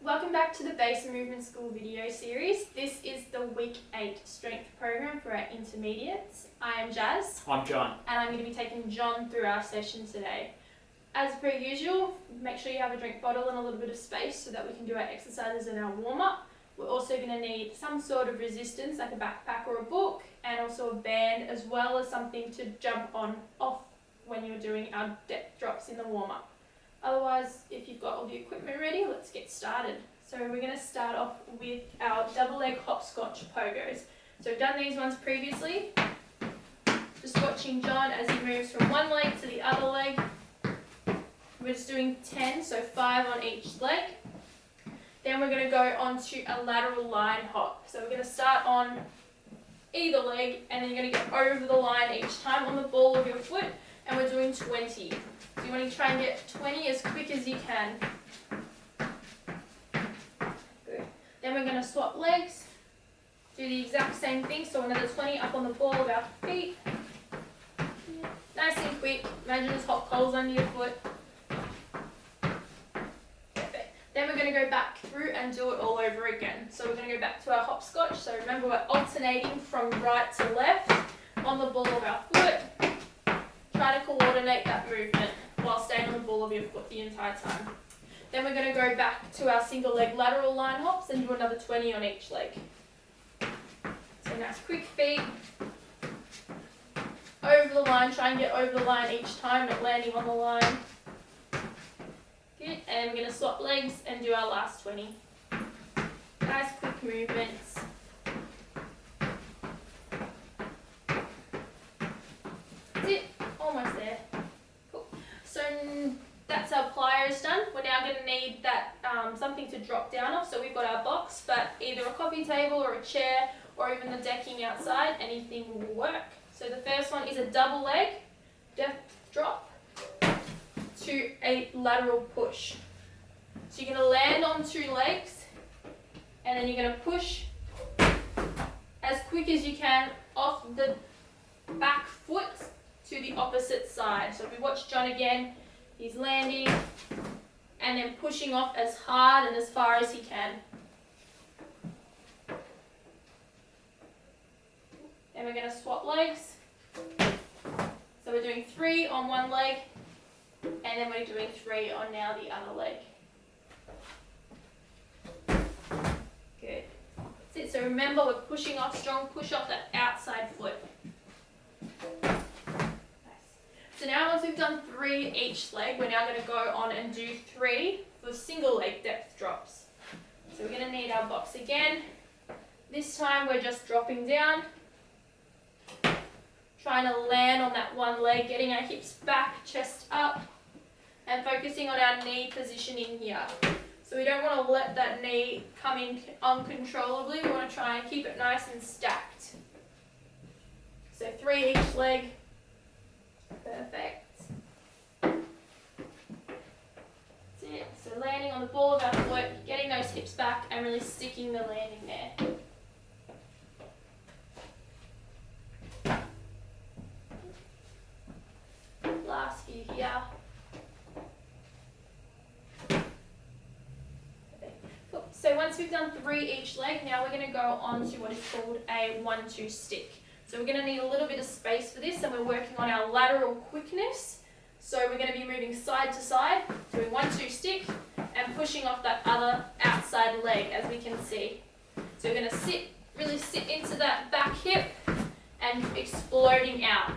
Welcome back to the Base Movement School video series. This is the Week 8 Strength Program for our intermediates. I am Jazz. I'm John. And I'm going to be taking John through our session today. As per usual, make sure you have a drink bottle and a little bit of space so that we can do our exercises and our warm-up. We're also going to need some sort of resistance like a backpack or a book, and also a band, as well as something to jump on off when you're doing our depth drops in the warm-up. Otherwise, if you've got all the equipment ready, let's get started. So we're going to start off with our double leg hopscotch pogos. So we've done these ones previously. Just watching John as he moves from one leg to the other leg. We're just doing 10, so 5 on each leg. Then we're going to go on to a lateral line hop. So we're going to start on either leg, and then you're going to go over the line each time on the ball of your foot, and we're doing 20. So you want to try and get 20 as quick as you can. Good. Then we're going to swap legs. Do the exact same thing. So another 20 up on the ball of our feet. Nice and quick. Imagine there's hot coals under your foot. Perfect. Then we're going to go back through and do it all over again. So we're going to go back to our hopscotch. So remember, we're alternating from right to left on the ball of our foot. Try to coordinate that movement while staying on the ball of your foot the entire time. Then we're going to go back to our single leg lateral line hops and do another 20 on each leg. So nice quick feet. Over the line, try and get over the line each time, not landing on the line. Good, and we're going to swap legs and do our last 20. Nice quick movements. That's it, almost there. Cool. So that's our pliers done. We're now going to need that something to drop down off. So we've got our box, but either a coffee table or a chair or even the decking outside, anything will work. So the first one is a double leg depth drop to a lateral push. So you're going to land on 2 legs, and then you're going to push as quick as you can off the back foot to the opposite side. So if we watch John again, he's landing and then pushing off as hard and as far as he can. Then we're going to swap legs. So we're doing 3 on one leg, and then we're doing 3 on now the other leg. Good. That's it. So remember, we're pushing off, strong push off that outside foot. So now once we've done 3 each leg, we're now going to go on and do 3 for single leg depth drops. So we're going to need our box again. This time we're just dropping down, trying to land on that one leg, getting our hips back, chest up, and focusing on our knee positioning here. So we don't want to let that knee come in uncontrollably. We want to try and keep it nice and stacked. So 3 each leg. Perfect. That's it. So landing on the ball of our foot, getting those hips back and really sticking the landing there. Last few here. Cool. So once we've done 3 each leg, now we're going to go on to what is called a 1-2 stick. So we're going to need a little bit of space for this, and we're working on our lateral quickness. So we're going to be moving side to side, doing 1-2 stick, and pushing off that other outside leg, as we can see. So we're going to really sit into that back hip and exploding out.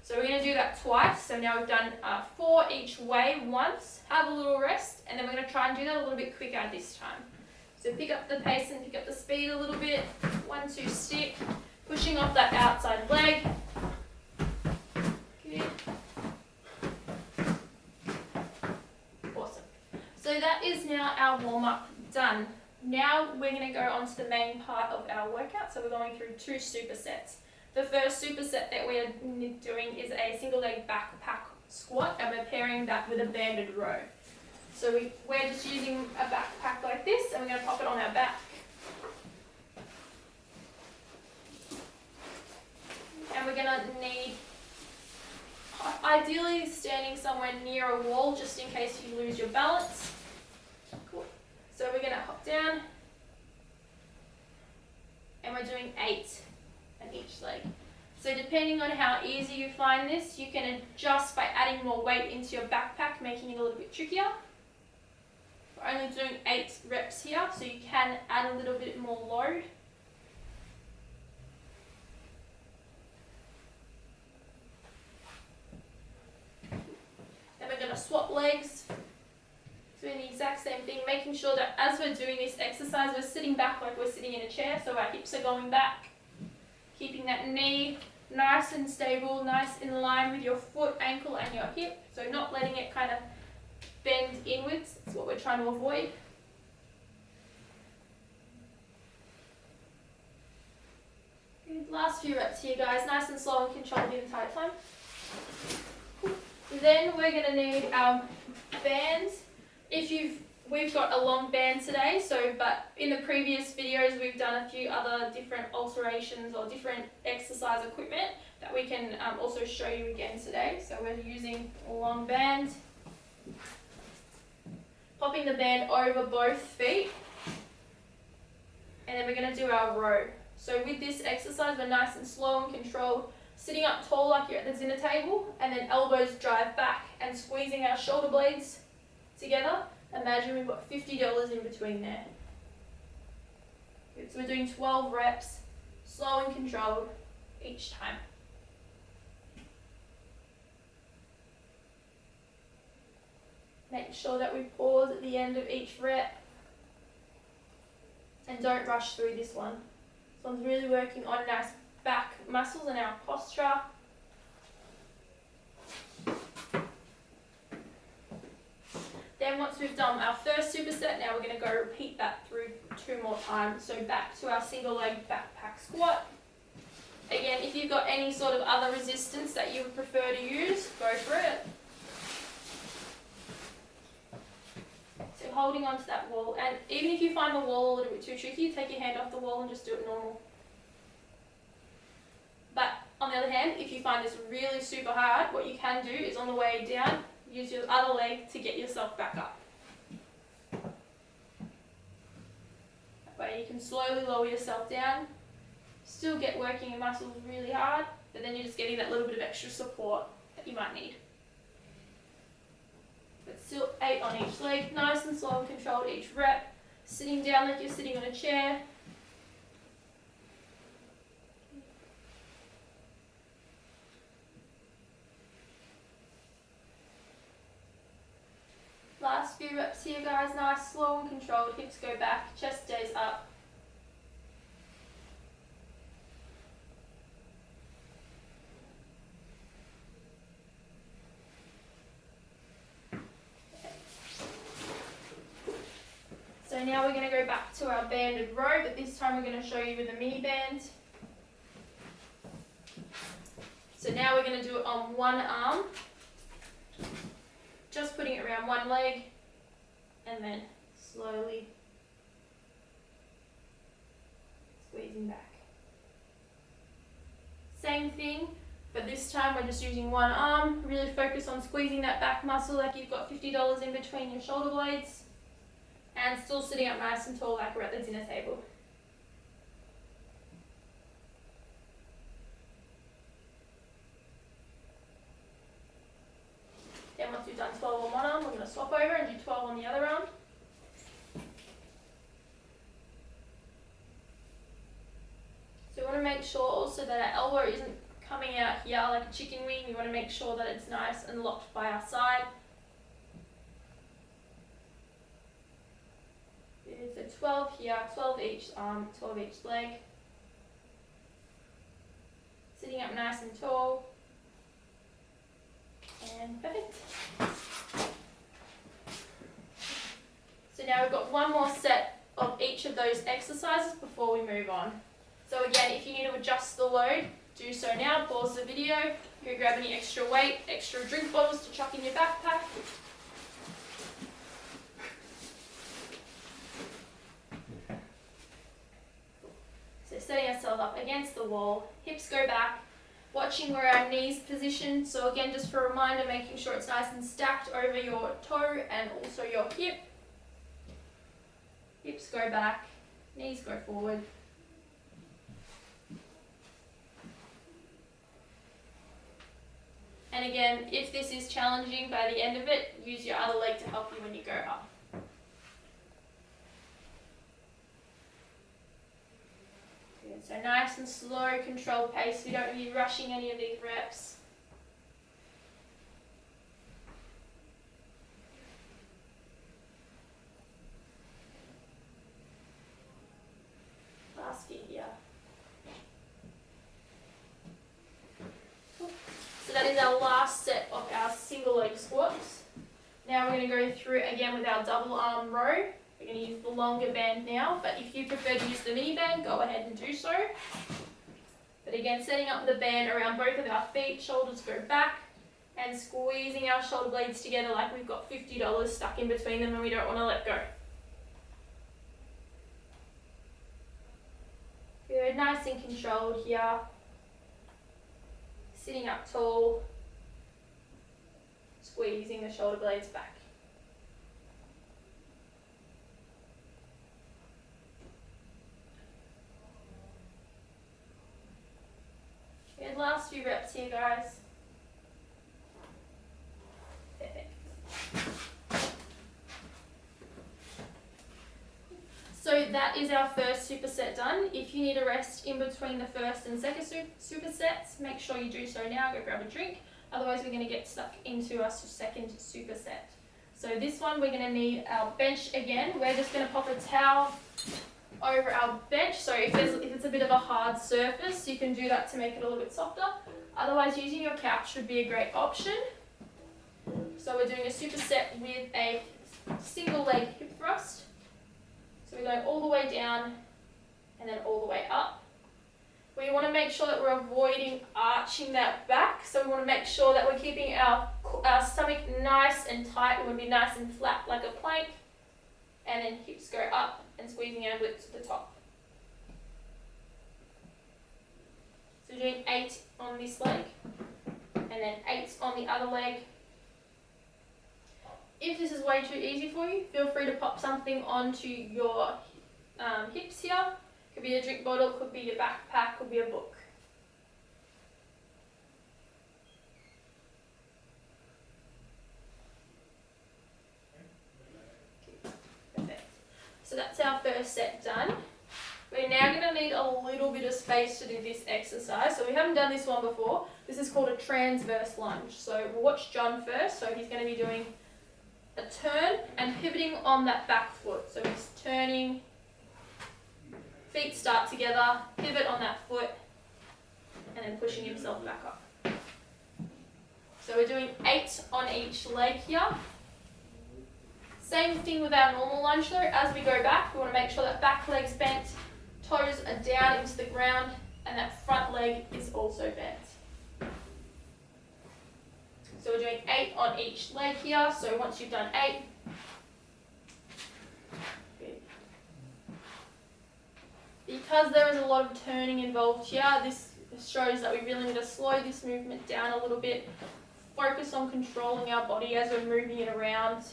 So we're going to do that twice. So now we've done 4 each way once, have a little rest, and then we're going to try and do that a little bit quicker this time. So pick up the pace and pick up the speed a little bit. 1-2 stick. Pushing off that outside leg. Good. Awesome. So that is now our warm-up done. Now we're going to go on to the main part of our workout. So we're going through 2 supersets. The first superset that we are doing is a single leg backpack squat, and we're pairing that with a banded row. So we're just using a backpack like this, and we're going to pop it on our back. And we're going to need, ideally, standing somewhere near a wall just in case you lose your balance. Cool. So back down. And we're doing 8 at each leg. So depending on how easy you find this, you can adjust by adding more weight into your backpack, making it a little bit trickier. We're only doing 8 reps here, so you can add a little bit more load. Then we're going to swap legs, doing the exact same thing, making sure that as we're doing this exercise, we're sitting back like we're sitting in a chair, so our hips are going back, keeping that knee nice and stable, nice in line with your foot, ankle and your hip, so not letting it kind of bend inwards. That's what we're trying to avoid. Good. Last few reps here, guys, nice and slow and controlled the entire time. Then we're going to need our bands. We've got a long band today, but in the previous videos we've done a few other different alterations or different exercise equipment that we can also show you again today. So we're using a long band, popping the band over both feet, and then we're going to do our row. So with this exercise, we're nice and slow and controlled, sitting up tall like you're at the dinner table, and then elbows drive back and squeezing our shoulder blades together. Imagine we've got $50 in between there. Good. So we're doing 12 reps, slow and controlled each time. Make sure that we pause at the end of each rep and don't rush through this one. This one's really working on nice back muscles and our posture. Then once we've done our first superset, now we're going to go repeat that through 2 more times. So back to our single leg backpack squat. Again, if you've got any sort of other resistance that you would prefer to use, go for it. So holding onto that wall, and even if you find the wall a little bit too tricky, take your hand off the wall and just do it normal. But on the other hand, if you find this really super hard, what you can do is on the way down, use your other leg to get yourself back up. That way you can slowly lower yourself down, still get working your muscles really hard, but then you're just getting that little bit of extra support that you might need. But still 8 on each leg, nice and slow and controlled each rep, sitting down like you're sitting on a chair. Last few reps here, guys, nice, slow and controlled, hips go back, chest stays up. So now we're going to go back to our banded row, but this time we're going to show you with a mini band. So now we're going to do it on one arm. Just putting it around one leg and then slowly squeezing back. Same thing, but this time we're just using one arm. Really focus on squeezing that back muscle like you've got $50 in between your shoulder blades, and still sitting up nice and tall like we're at the dinner table. Then once we've done 12 on one arm, we're going to swap over and do 12 on the other arm. So we want to make sure also that our elbow isn't coming out here like a chicken wing. We want to make sure that it's nice and locked by our side. So 12 here, 12 each arm, 12 each leg. Sitting up nice and tall. And perfect. So now we've got one more set of each of those exercises before we move on. So again, if you need to adjust the load, do so now. Pause the video. Go grab any extra weight, extra drink bottles to chuck in your backpack. So setting ourselves up against the wall, hips go back. Watching where our knees position. So again, just for a reminder, making sure it's nice and stacked over your toe and also your hip. hips go back, knees go forward. And again, if this is challenging by the end of it, use your other leg to help you when you go up. Good. So nice and slow, controlled pace. We don't need rushing any of these reps. Last few here. So that is our last set of our single leg squats. Now we're going to go through again with our double arm row. We're going to use the longer band now, but if you prefer to use the mini band, go ahead and do so. But again, setting up the band around both of our feet, shoulders go back, and squeezing our shoulder blades together like we've got $50 stuck in between them and we don't want to let go. Good, nice and controlled here. Sitting up tall, squeezing the shoulder blades back. Good, last few reps here, guys. Perfect. So that is our first superset done. If you need a rest in between the first and second supersets, make sure you do so now. Go grab a drink. Otherwise, we're going to get stuck into our second superset. So this one, we're going to need our bench again. We're just going to pop a towel over our bench. So if it's a bit of a hard surface, you can do that to make it a little bit softer. Otherwise, using your couch would be a great option. So we're doing a superset with a single leg hip thrust. So we're going all the way down and then all the way up. We want to make sure that we're avoiding arching that back. So we want to make sure that we're keeping our stomach nice and tight. We want to be nice and flat like a plank. And then hips go up and squeezing our glutes to the top. So we're doing 8 on this leg and then 8 on the other leg. If this is way too easy for you, feel free to pop something onto your hips here. Could be a drink bottle, could be your backpack, could be a book. Perfect. So that's our first set done. We're now going to need a little bit of space to do this exercise. So we haven't done this one before. This is called a transverse lunge. So we'll watch John first. So he's going to be doing a turn and pivoting on that back foot. So he's turning, feet start together, pivot on that foot, and then pushing himself back up. So we're doing 8 on each leg here. Same thing with our normal lunge though. As we go back, we want to make sure that back leg's bent, toes are down into the ground, and that front leg is also bent. So we're doing 8 on each leg here. So once you've done 8, good. Because there is a lot of turning involved here, this shows that we really need to slow this movement down a little bit. Focus on controlling our body as we're moving it around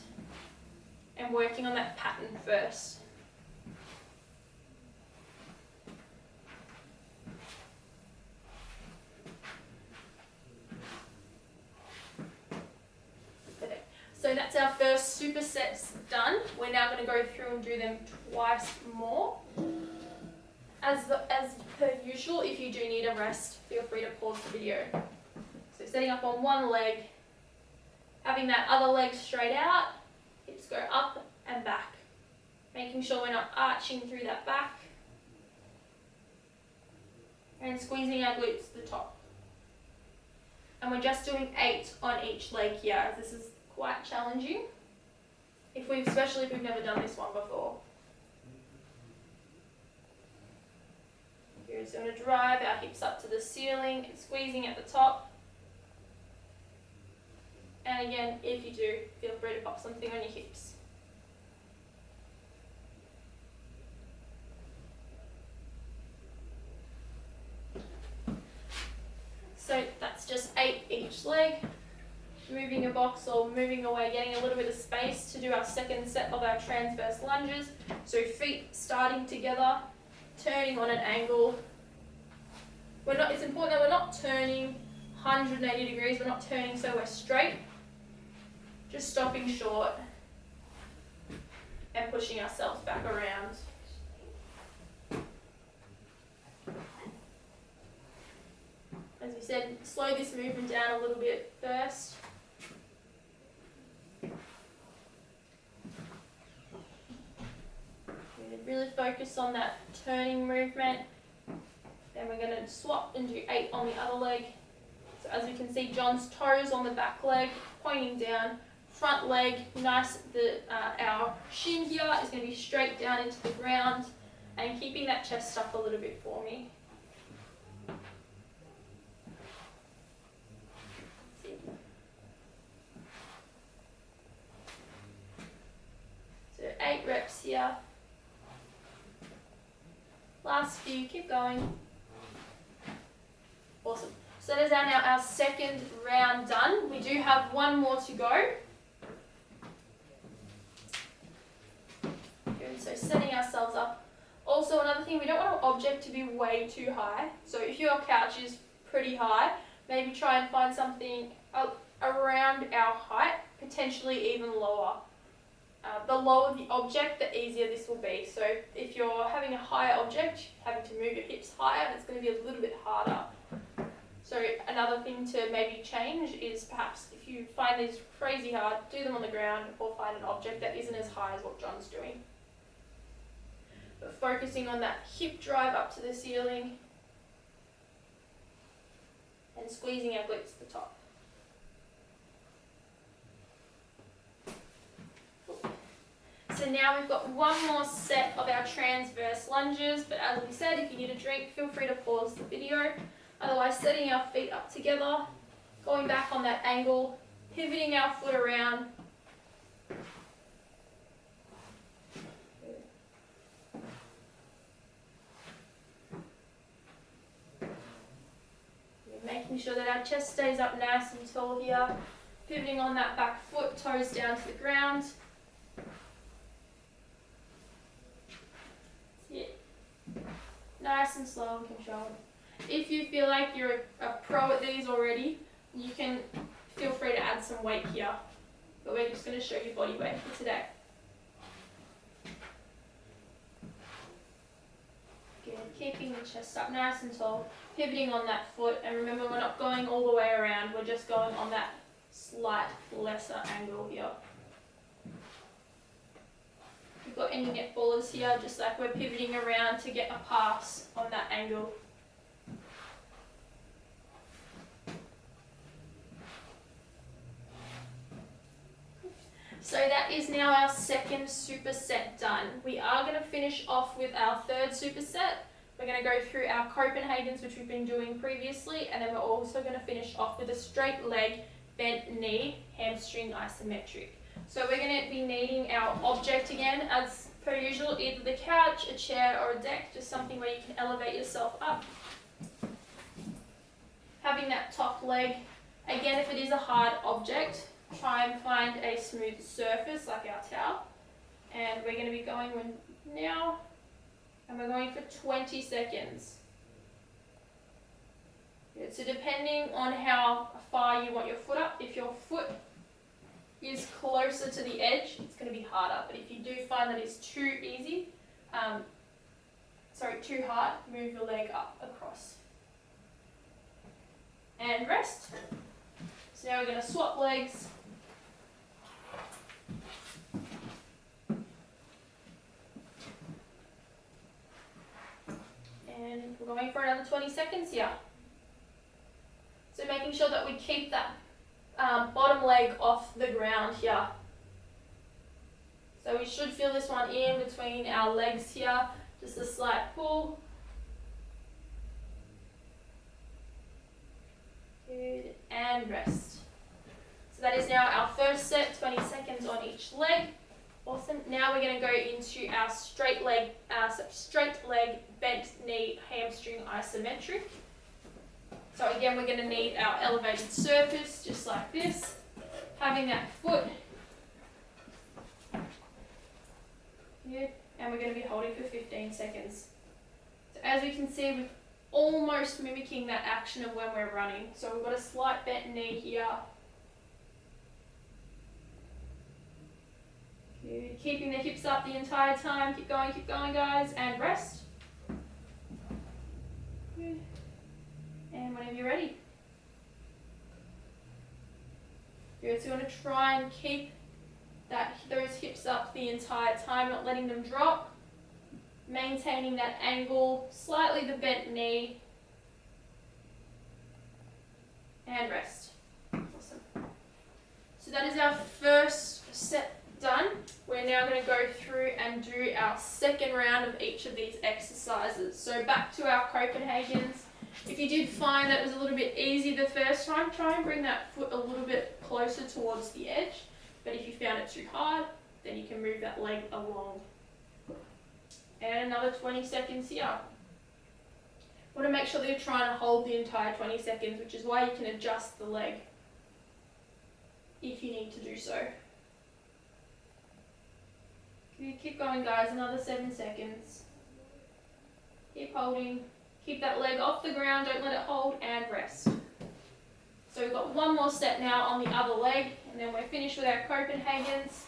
and working on that pattern first. So that's our first supersets done. We're now going to go through and do them twice more. As per usual, if you do need a rest, feel free to pause the video. So setting up on one leg, having that other leg straight out, hips go up and back. Making sure we're not arching through that back. And squeezing our glutes to the top. And we're just doing 8 on each leg here, as this is quite challenging, especially if we've never done this one before. Good, so we're going to drive our hips up to the ceiling and squeezing at the top. And again, if you do, feel free to pop something on your hips. So that's just 8 each leg. moving a box or moving away, getting a little bit of space to do our second set of our transverse lunges. So feet starting together, turning on an angle. It's important that we're not turning 180 degrees, we're not turning so we're straight, just stopping short and pushing ourselves back around. As we said, slow this movement down a little bit first. Really focus on that turning movement. Then we're going to swap and do 8 on the other leg. So as we can see, John's toes on the back leg, pointing down. Front leg, nice. Our shin here is going to be straight down into the ground and keeping that chest up a little bit for me. So 8 reps here. Last few, keep going. Awesome. So that is now our second round done. We do have one more to go. Good, so setting ourselves up. Also another thing, we don't want our object to be way too high. So if your couch is pretty high, maybe try and find something around our height, potentially even lower. The lower the object, the easier this will be. So if you're having a higher object, having to move your hips higher, it's going to be a little bit harder. So another thing to maybe change is perhaps if you find these crazy hard, do them on the ground or find an object that isn't as high as what John's doing. But focusing on that hip drive up to the ceiling and squeezing our glutes to the top. So now we've got one more set of our transverse lunges, but as we said, if you need a drink, feel free to pause the video. Otherwise, setting our feet up together, going back on that angle, pivoting our foot around. Making sure that our chest stays up nice and tall here, pivoting on that back foot, toes down to the ground. Nice and slow and controlled. If you feel like you're a pro at these already, you can feel free to add some weight here. But we're just going to show you body weight for today. Good. Keeping the chest up nice and tall, pivoting on that foot, and remember we're not going all the way around, we're just going on that slight lesser angle here. If we've got any netballers here, just like we're pivoting around to get a pass on that angle. So that is now our second superset done. We are going to finish off with our third superset. We're going to go through our Copenhagen's, which we've been doing previously, and then we're also going to finish off with a straight leg, bent knee, hamstring isometric. So we're going to be needing our object again, as per usual, either the couch, a chair, or a deck, just something where you can elevate yourself up. Having that top leg, again, if it is a hard object, try and find a smooth surface like our towel. And we're going to be going now, and we're going for 20 seconds. Good. So depending on how far you want your foot up, if your foot is closer to the edge, it's going to be harder. But if you do find that it's too hard, move your leg up across. And rest. So now we're going to swap legs. And we're going for another 20 seconds here. So making sure that we keep that bottom leg off the ground here. So we should feel this one in between our legs here, just a slight pull. Good, and rest. So that is now our first set, 20 seconds on each leg. Awesome. Now we're going to go into our straight leg, bent knee, hamstring isometric. So again, we're going to need our elevated surface, just like this. having that foot. Good. And we're going to be holding for 15 seconds. So as we can see, we're almost mimicking that action of when we're running. So we've got a slight bent knee here. Good. Keeping the hips up the entire time. Keep going guys, and rest. Good. And whenever you're ready. Good. So you want to try and keep those hips up the entire time, not letting them drop. Maintaining that angle, slightly the bent knee. And rest. Awesome. So that is our first set done. We're now going to go through and do our second round of each of these exercises. So back to our Copenhagen's. If you did find that it was a little bit easy the first time, try and bring that foot a little bit closer towards the edge. But if you found it too hard, then you can move that leg along. And another 20 seconds here. Want to make sure that you're trying to hold the entire 20 seconds, which is why you can adjust the leg if you need to do so. Keep going guys, another 7 seconds. Keep holding. Keep that leg off the ground, don't let it hold, and rest. So we've got one more set now on the other leg, and then we're finished with our Copenhagen's.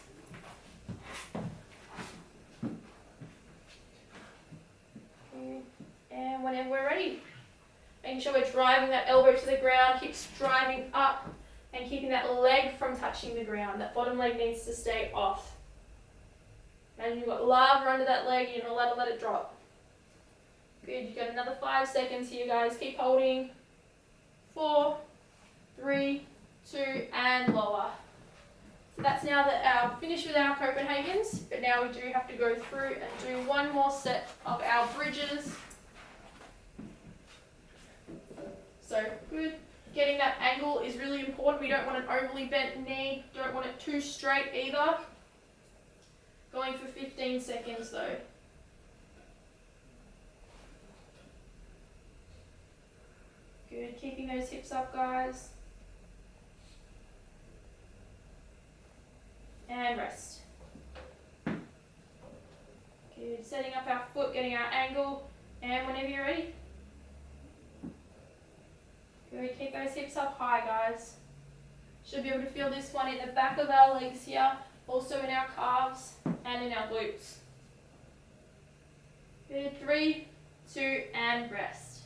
And whenever we're ready, making sure we're driving that elbow to the ground, keep driving up, and keeping that leg from touching the ground. That bottom leg needs to stay off. And you've got lava under that leg, you're not allowed to let it drop. Good, you've got another 5 seconds here guys, keep holding. 4, 3, 2, and lower. So that's now that finished with our Copenhagen's, but now we do have to go through and do one more set of our bridges. So good, getting that angle is really important. We don't want an overly bent knee, don't want it too straight either. Going for 15 seconds though. Good, keeping those hips up guys. And rest. Good, setting up our foot, getting our angle, and whenever you're ready. Good, keep those hips up high guys. Should be able to feel this one in the back of our legs here, also in our calves and in our glutes. Good, 3, 2, and rest.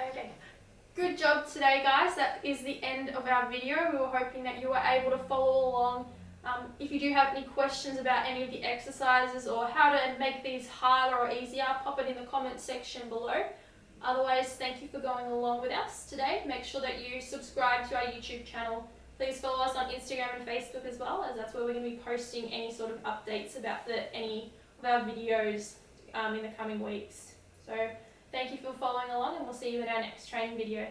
Okay, good job today guys. That is the end of our video. We were hoping that you were able to follow along. If you do have any questions about any of the exercises or how to make these harder or easier, pop it in the comment section below. Otherwise, thank you for going along with us today. Make sure that you subscribe to our YouTube channel. Please follow us on Instagram and Facebook as well, as that's where we're going to be posting any sort of updates about any of our videos in the coming weeks. So thank you for following along, and we'll see you in our next training video.